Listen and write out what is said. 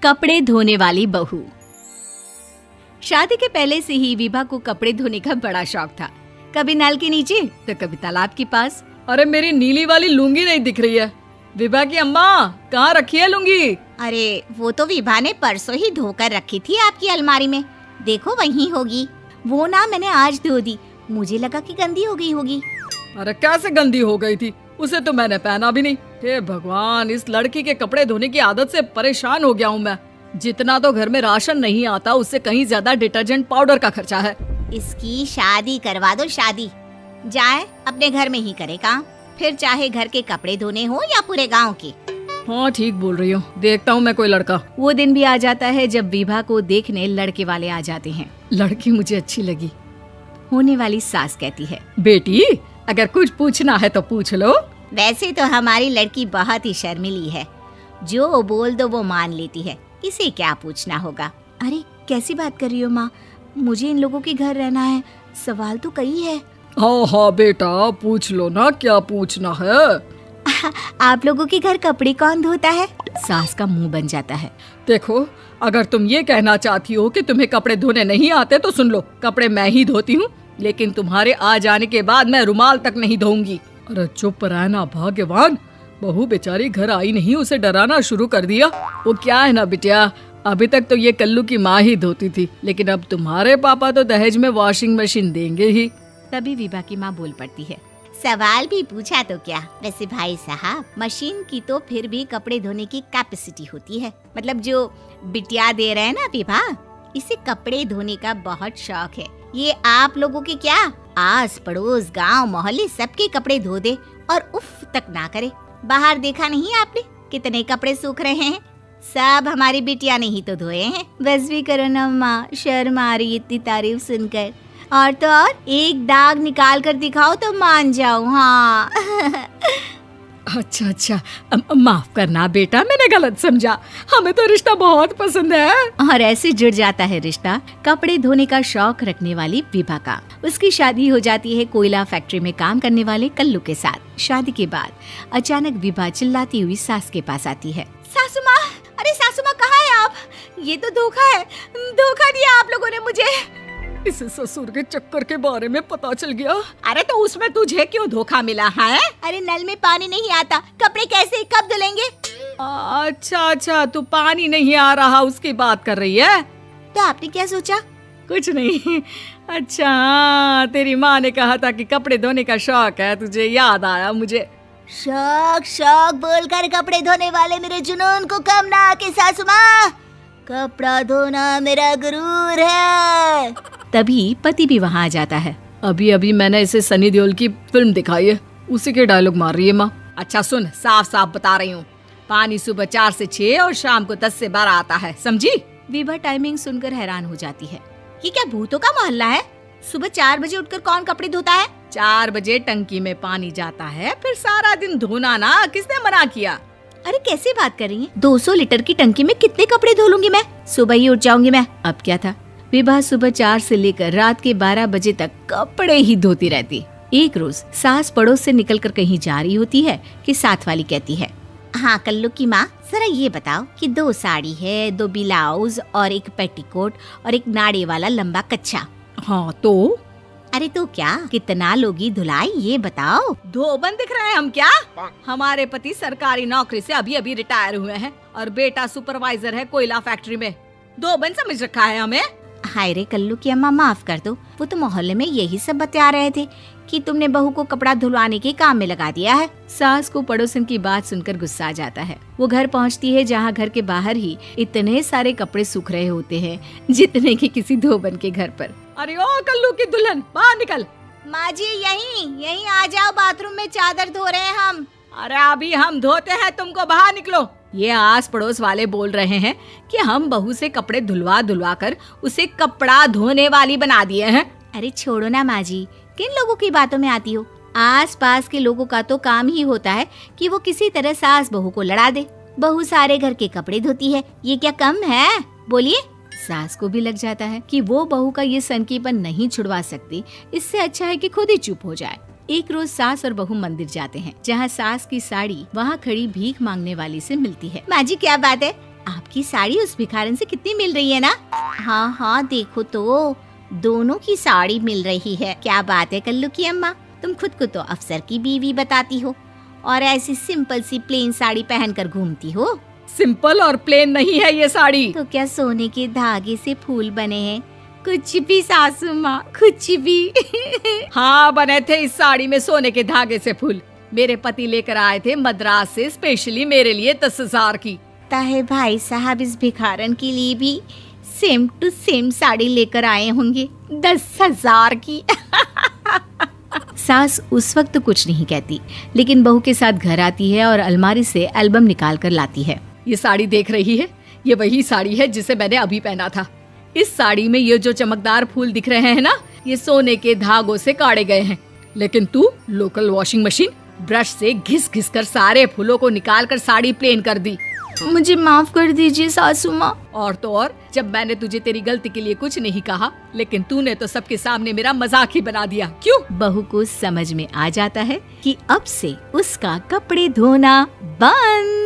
कपड़े धोने वाली बहू। शादी के पहले से ही विभा को कपड़े धोने का बड़ा शौक था। कभी नल के नीचे तो कभी तालाब के पास। अरे मेरी नीली वाली लुंगी नहीं दिख रही है। विभा की अम्मा कहाँ रखी है लुंगी? अरे वो तो विभा ने परसों ही धोकर रखी थी आपकी अलमारी में, देखो वहीं होगी। वो ना मैंने आज धो दी, मुझे लगा कि गंदी हो गई होगी। अरे कैसे गंदी हो गई थी, उसे तो मैंने पहना भी नहीं। हे भगवान, इस लड़की के कपड़े धोने की आदत से परेशान हो गया हूँ मैं। जितना तो घर में राशन नहीं आता उससे कहीं ज्यादा डिटर्जेंट पाउडर का खर्चा है। इसकी शादी करवा दो, शादी जाए अपने घर में ही करे काम, फिर चाहे घर के कपड़े धोने हो या पूरे गांव के। हाँ ठीक बोल रही हूँ, देखता हूँ मैं कोई लड़का। वो दिन भी आ जाता है जब विभा को देखने लड़के वाले आ जाते हैं। लड़की मुझे अच्छी लगी। होने वाली सास कहती है, बेटी अगर कुछ पूछना है तो पूछ लो। वैसे तो हमारी लड़की बहुत ही शर्मीली है, जो बोल दो वो मान लेती है, इसे क्या पूछना होगा। अरे कैसी बात कर रही हो माँ, मुझे इन लोगों के घर रहना है, सवाल तो कई है। हाँ हाँ बेटा पूछ लो ना, क्या पूछना है। आप लोगों के घर कपड़े कौन धोता है? सास का मुंह बन जाता है। देखो अगर तुम ये कहना चाहती हो कि तुम्हें कपड़े धोने नहीं आते तो सुन लो, कपड़े मैं ही धोती हूँ, लेकिन तुम्हारे आ जाने के बाद मैं रुमाल तक नहीं धोऊंगी। अरे चुप रहना भाग्यवान, बहू बेचारी घर आई नहीं, उसे डराना शुरू कर दिया। वो क्या है ना बिटिया, अभी तक तो ये कल्लू की माँ ही धोती थी, लेकिन अब तुम्हारे पापा तो दहेज में वॉशिंग मशीन देंगे ही। तभी विभा की माँ बोल पड़ती है, सवाल भी पूछा तो क्या। वैसे भाई साहब, मशीन की तो फिर भी कपड़े धोने की कैपेसिटी होती है, मतलब जो बिटिया दे रहे हैं ना विभा, इसे कपड़े धोने का बहुत शौक है। ये आप लोगों के क्या आस पड़ोस गांव मोहल्ले सबके कपड़े धो दे और उफ तक ना करे। बाहर देखा नहीं आपने कितने कपड़े सूख रहे हैं, सब हमारी बिटिया ने ही तो धोए हैं। बस भी करो ना माँ, शर्म आ रही इतनी तारीफ सुनकर। और तो और एक दाग निकाल कर दिखाओ तो मान जाओ। हाँ अच्छा माफ करना बेटा, मैंने गलत समझा, हमें तो रिश्ता बहुत पसंद है। और ऐसे जुड़ जाता है रिश्ता कपड़े धोने का शौक रखने वाली विभा का। उसकी शादी हो जाती है कोयला फैक्ट्री में काम करने वाले कल्लू के साथ। शादी के बाद अचानक विभा चिल्लाती हुई सास के पास आती है। सासू माँ, अरे सासू माँ कहाँ है आप? ये तो धोखा है, धोखा दिया आप लोगों ने मुझे। इसे ससुर के चक्कर के बारे में पता चल गया। अरे तो उसमें तुझे क्यों धोखा मिला है? अरे नल में पानी नहीं आता, कपड़े कैसे कब धुलेंगे? अच्छा तू पानी नहीं आ रहा उसकी बात कर रही है। तो आपने क्या सोचा? कुछ नहीं। अच्छा तेरी माँ ने कहा था कि कपड़े धोने का शौक है तुझे, याद आया मुझे। शौक बोलकर कपड़े धोने वाले मेरे जुनून को कम ना आके सासू माँ, कपड़ा धोना मेरा गुरूर है। तभी पति भी वहाँ आ जाता है। अभी मैंने इसे सनी देओल की फिल्म दिखाई है, उसी के डायलॉग मार रही है माँ। अच्छा सुन, साफ साफ बता रही हूँ, पानी सुबह 4 से 6 और शाम को 10 से 12 आता है, समझी? विभा टाइमिंग सुनकर हैरान हो जाती है। ये क्या भूतों का मोहल्ला है? सुबह 4 बजे उठकर कौन कपड़े धोता है? 4 बजे टंकी में पानी जाता है, फिर सारा दिन धोना ना, किसने मना किया? अरे कैसे बात कर रही हैं? 200 लीटर की टंकी में कितने कपड़े धो लूंगी मैं, सुबह ही उठ जाऊंगी मैं। अब क्या था, विभा सुबह 4 से लेकर रात के 12 बजे तक कपड़े ही धोती रहती। एक रोज सास पड़ोस से निकलकर कहीं जा रही होती है कि साथ वाली कहती है, हाँ कल्लू की माँ, जरा ये बताओ कि 2 साड़ी है, 2 ब्लाउज और एक पेटीकोट और एक नाड़े वाला लंबा कच्छा। हाँ तो? अरे तो क्या, कितना लोगी धुलाई ये बताओ। धोबन दिख रहे हैं हम क्या? हमारे पति सरकारी नौकरी से अभी रिटायर हुए हैं और बेटा सुपरवाइजर है कोयला फैक्ट्री में। धोबन समझ रखा है हमें? हाय रे कल्लू की अम्मा, माफ कर दो, वो तो मोहल्ले में यही सब बता रहे थे कि तुमने बहू को कपड़ा धुलवाने के काम में लगा दिया है। सास को पड़ोसन की बात सुनकर गुस्सा आ जाता है। वो घर पहुंचती है जहां घर के बाहर ही इतने सारे कपड़े सूख रहे होते हैं जितने कि किसी धोबन के घर पर। अरे ओ कल्लू की दुल्हन, बाहर निकल। माँ जी यहीं आ जाओ, बाथरूम में चादर धो रहे हैं हम। अरे अभी हम धोते हैं, तुमको बाहर निकलो। ये आस पड़ोस वाले बोल रहे हैं कि हम बहू से कपड़े धुलवा कर उसे कपड़ा धोने वाली बना दिए हैं। अरे छोड़ो ना माँ जी, किन लोगों की बातों में आती हो? आस पास के लोगों का तो काम ही होता है कि वो किसी तरह सास बहू को लड़ा दे। बहू सारे घर के कपड़े धोती है, ये क्या कम है? बोलिए। सास को भी लग जाता है कि वो बहू का ये सनकीपन नहीं छुड़वा सकती, इससे अच्छा है कि खुद ही चुप हो जाए। एक रोज सास और बहू मंदिर जाते हैं, जहाँ सास की साड़ी वहाँ खड़ी भीख मांगने वाली से मिलती है। माँ जी क्या बात है, आपकी साड़ी उस भिखारन से कितनी मिल रही है ना? हाँ हाँ देखो तो, दोनों की साड़ी मिल रही है। क्या बात है कल्लू की अम्मा, तुम खुद को तो अफसर की बीवी बताती हो और ऐसी सिंपल सी प्लेन साड़ी पहनकर घूमती हो। सिंपल और प्लेन नहीं है ये साड़ी। तो क्या सोने के धागे से फूल बने हैं? कुछ भी सासू माँ, कुछ भी। हाँ बने थे इस साड़ी में सोने के धागे से फूल। मेरे पति लेकर आए थे मद्रास से स्पेशली मेरे लिए 10,000 की। ताहे भाई साहब इस भिखारन के लिए भी सेम टू सेम साड़ी लेकर आए होंगे 10,000 की। सास उस वक्त तो कुछ नहीं कहती, लेकिन बहू के साथ घर आती है और अलमारी से एल्बम निकाल कर लाती है। ये साड़ी देख रही है, ये वही साड़ी है जिसे मैंने अभी पहना था। इस साड़ी में ये जो चमकदार फूल दिख रहे हैं ना, ये सोने के धागों से काढ़े गए हैं। लेकिन तू लोकल वॉशिंग मशीन ब्रश से घिस घिस कर सारे फूलों को निकाल कर साड़ी प्लेन कर दी। मुझे माफ कर दीजिए सासू माँ। और तो और, जब मैंने तुझे तेरी गलती के लिए कुछ नहीं कहा, लेकिन तूने तो सबके सामने मेरा मजाक ही बना दिया। क्यों? बहू को समझ में आ जाता है कि अब से उसका कपड़े धोना बंद।